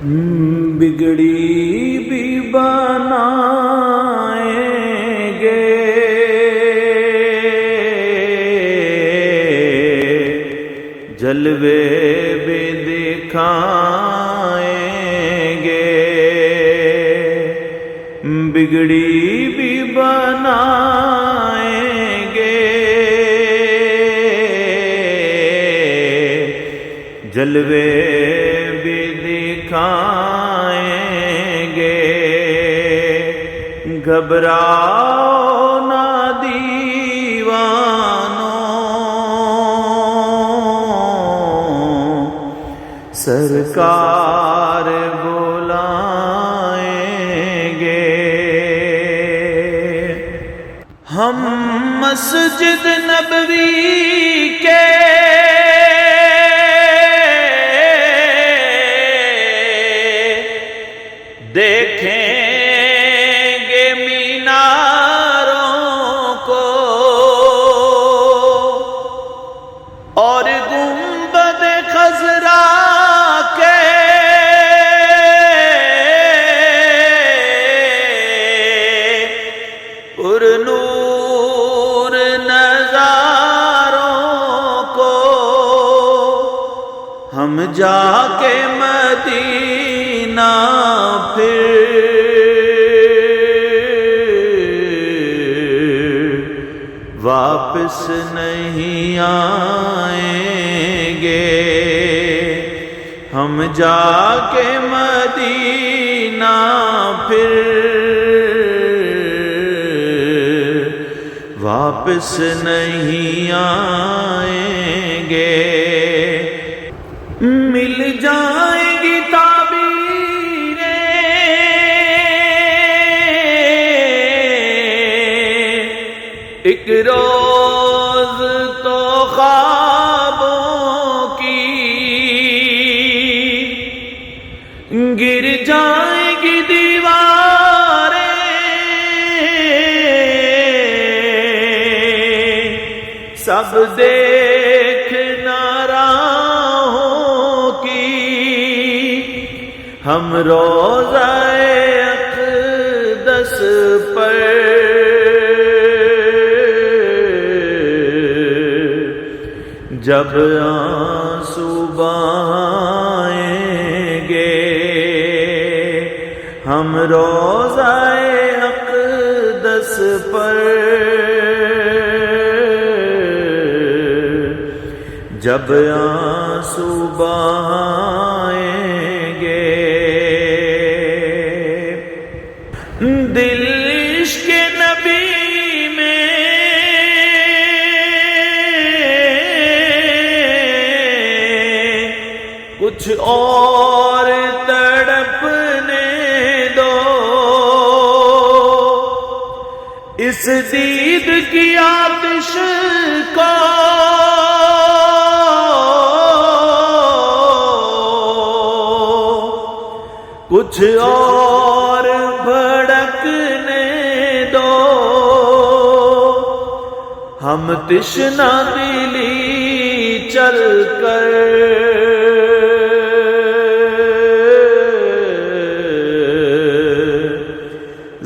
بگڑی بھی بنائیں گے، جلوے بھی دکھائیں گے، بگڑی بھی بنائیں گے، جلوے بھی دکھائیں گے، گھبراؤ نہ دیوانوں، سرکار بلائیں گے۔ ہم مسجد نبوی کے دیکھیں گے میناروں کو، اور گنبد خضرا کے پر نور نظاروں کو، ہم جا کے مدینہ پھر واپس نہیں آئیں گے، ہم جا کے مدینہ پھر واپس نہیں آئیں گے۔ مل جائیں گی تعبیریں ایک روز تو خوابوں کی، گر جائیں گی دیواریں سب دیکھنا راہوں کی، ہم روضہ اقدس پر جب آنسو بہائیں گے، ہم روضہ اقدس پر جب آنسو بہائیں گے۔ دل عشق نبی میں کچھ اور تڑپنے دو، اس دید کی آتش کو کچھ اور بھڑکنے دو، ہم تشنہ دلی چل کر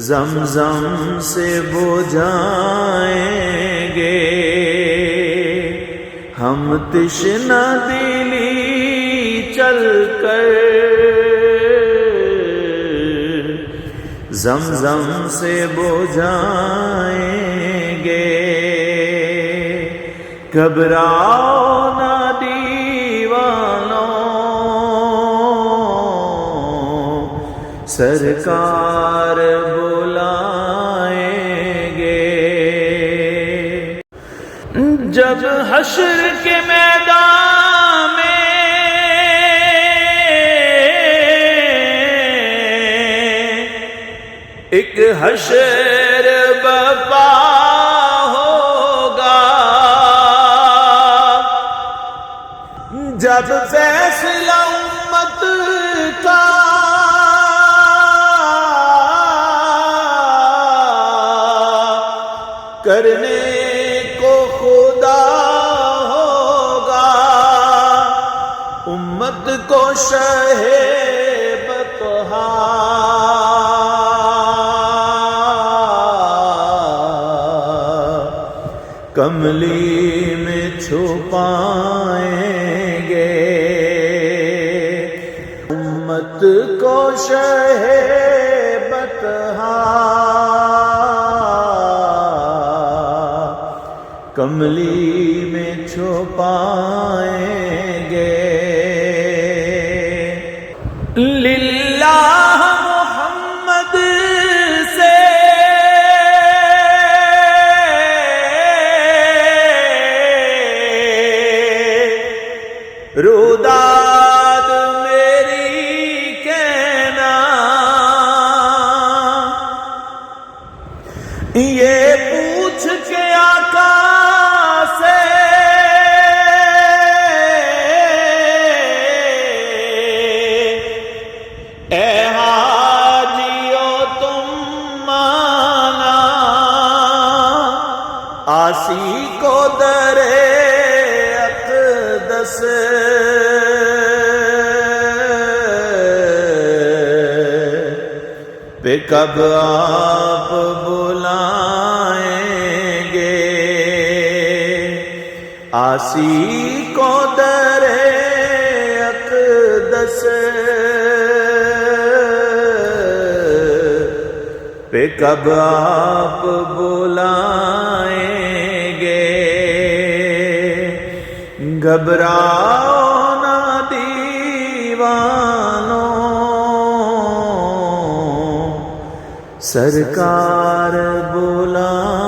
زمزم سے بجھائیں گے، ہم تشنہ دلی چل کر زمزم سے بجھائیں گے۔ گھبراؤ نہ دیوانوں، سرکار بلائیں گے۔ جب حشر کے میدان میں ایک حشر برپا ہوگا، جب فیصلہ امت کا کرنے کو خدا ہوگا، امت کو شہ کملی میں چھپائیں گے امت کو شہ بطحا کملی میں چھپائیں گے للہ محمد سے روداد میری کہنا یہ پوچھ کے آقا سے اے حاجیو تم مانا آسی کو درے اقدس پہ کب آپ بلائیں گے آسی کو در اقدس پہ کب آپ بلائیں گے گھبراؤ نہ دیوانوں سرکار بلا